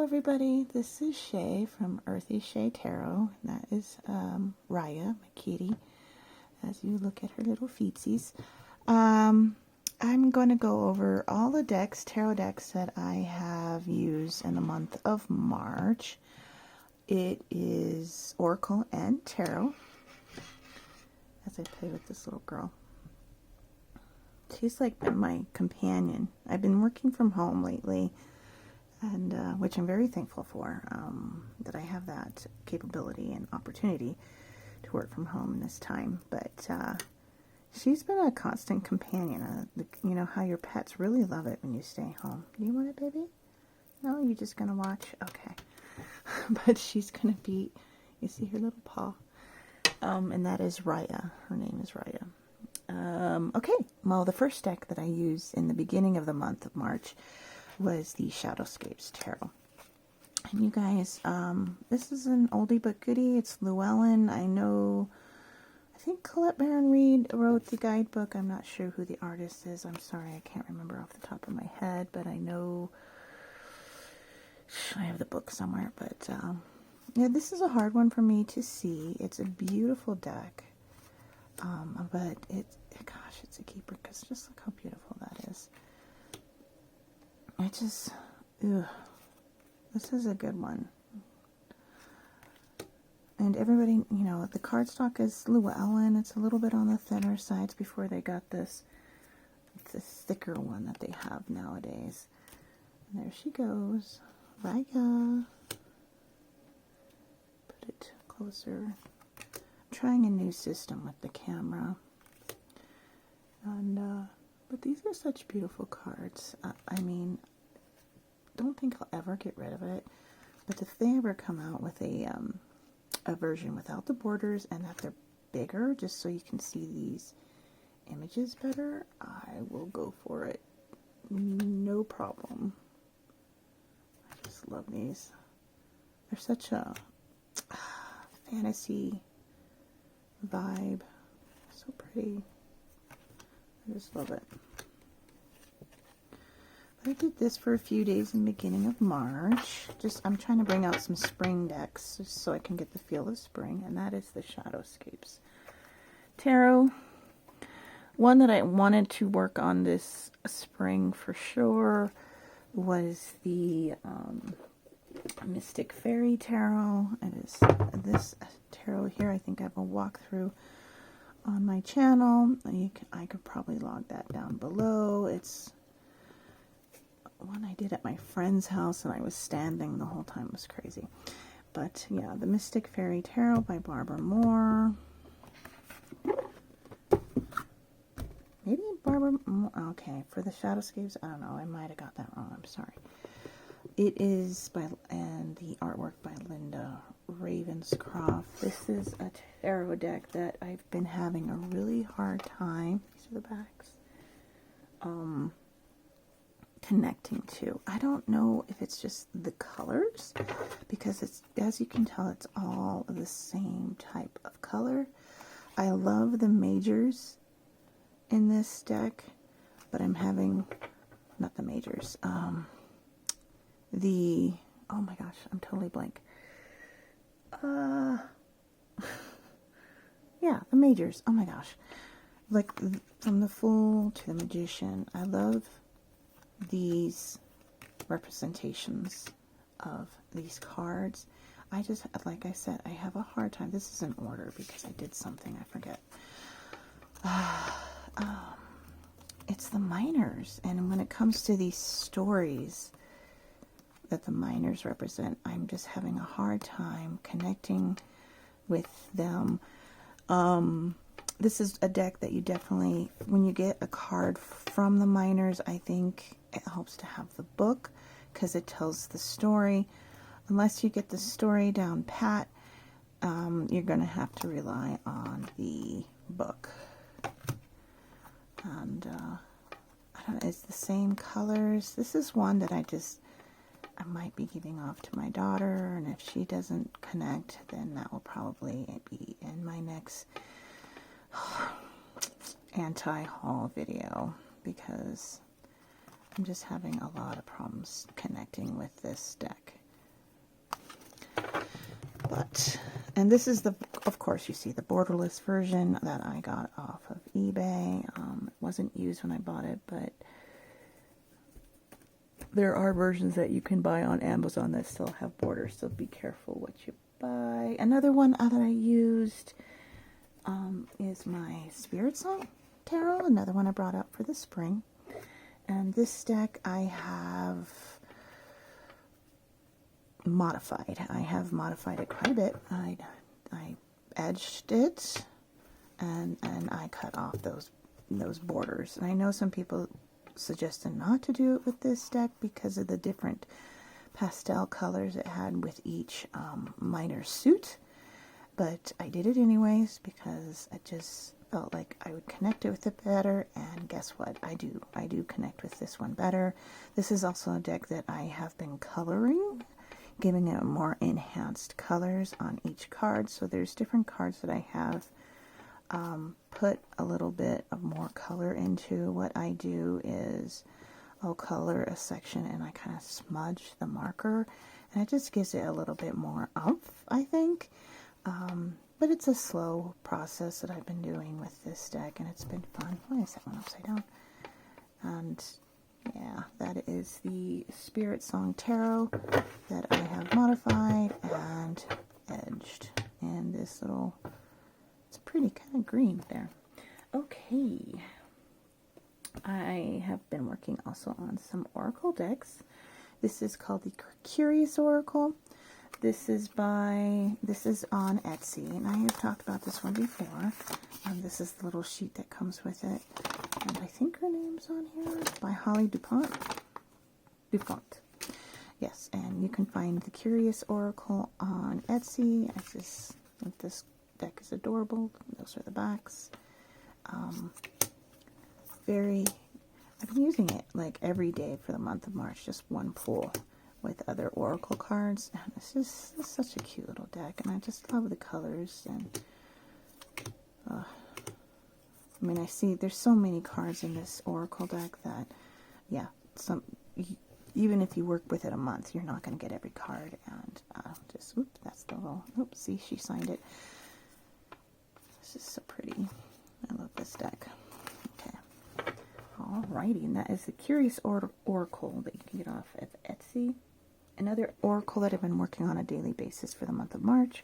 everybody, this is Shay from Earthy Shay Tarot. That is Raya, my kitty, as you look at her little feetsies. I'm going to go over all the decks, tarot decks that I have used in the month of March. It is Oracle and Tarot, as I play with this little girl. She's like been my companion. I've been working from home lately, and which I'm very thankful for, that I have that capability and opportunity to work from home in this time. But she's been a constant companion. You know how your pets really love it when you stay home. Do you want it, baby? No, you're just gonna watch? Okay. But she's gonna be, you see her little paw, and that is Raya. Her name is Raya. Okay, well, the first deck that I used in the beginning of the month of March was the Shadowscapes Tarot. And you guys, this is an oldie but goodie. It's Llewellyn. I think Colette Baron Reed wrote the guidebook. I'm not sure who the artist is. I'm sorry, I can't remember off the top of my head, but I know I have the book somewhere. But yeah, this is a hard one for me to see. It's a beautiful deck. But gosh, it's a keeper, because just look how beautiful that is. This is a good one. And everybody, you know, the cardstock is Llewellyn. It's a little bit on the thinner sides before they got this thicker one that they have nowadays. And there she goes. Raya. Put it closer. Trying a new system with the camera, and but these are such beautiful cards. I mean, don't think I'll ever get rid of it, but if they ever come out with a version without the borders and that they're bigger, just so you can see these images better, I will go for it, no problem. I just love these. They're such a fantasy vibe. So pretty. I just love it. I did this for a few days in the beginning of March. I'm trying to bring out some spring decks just so I can get the feel of spring, and that is the Shadowscapes Tarot. One that I wanted to work on this spring for sure was the Mystic Faerie Tarot. It is this tarot here. I think I have a walkthrough on my channel. I could probably log that down below. It's one I did at my friend's house, and I was standing the whole time. It was crazy. But yeah, the Mystic Faerie Tarot by Barbara Moore. Maybe Barbara Moore. Okay, for the Shadowscapes, I don't know. I might have got that wrong. I'm sorry. It is and the artwork by Linda Ravenscroft. This is a tarot deck that I've been having a really hard time, these are the backs, connecting to. I don't know if it's just the colors, because it's, as you can tell, it's all the same type of color. I love the majors in this deck, but I'm having, not the majors, oh my gosh, I'm totally blank. Yeah, the majors. Oh my gosh. Like, from the Fool to the Magician. I love these representations of these cards. I just, like I said, I have a hard time. This is in order because I did something, I forget. It's the minors. And when it comes to these stories that the minors represent, I'm just having a hard time connecting with them. This is a deck that you definitely, when you get a card from the minors, I think it helps to have the book, because it tells the story. Unless you get the story down pat, you're going to have to rely on the book. And I don't know, it's the same colors. This is one that I might be giving off to my daughter, and if she doesn't connect, then that will probably be in my next anti-haul video, because I'm just having a lot of problems connecting with this deck. But, and this is the, of course, you see the borderless version that I got off of eBay. It wasn't used when I bought it, but there are versions that you can buy on Amazon that still have borders, so be careful what you buy. Another one that I used is my Spirit Song Tarot, another one I brought out for the spring. And this deck I have modified. I have modified it quite a bit. I edged it and I cut off those borders. And I know some people suggested not to do it with this deck because of the different pastel colors it had with each minor suit, but I did it anyways because I just felt like I would connect it with it better, and guess what? I do connect with this one better. This is also a deck that I have been coloring, giving it more enhanced colors on each card. So there's different cards that I have put a little bit of more color into. What I do is I'll color a section and I kind of smudge the marker, and it just gives it a little bit more oomph, I think. But it's a slow process that I've been doing with this deck, and it's been fun. Why is that one upside down? And yeah, that is the Spirit Song Tarot that I have modified and edged. And this little, it's a pretty kind of green there. Okay. I have been working also on some Oracle decks. This is called the Curious Oracle. This is on Etsy, and I have talked about this one before. This is the little sheet that comes with it, and I think her name's on here, by Holly Dupont. Yes, and you can find the Curious Oracle on Etsy. This deck is adorable. Those are the backs. I've been using it like every day for the month of March, just one pull with other Oracle cards, and it's such a cute little deck, and I just love the colors. And I mean, I see there's so many cards in this Oracle deck that, yeah, even if you work with it a month, you're not going to get every card. And that's the little, see, she signed it. This is so pretty. I love this deck. Okay. Alrighty, and that is the Curious Oracle that you can get off of Etsy. Another Oracle that I've been working on a daily basis for the month of March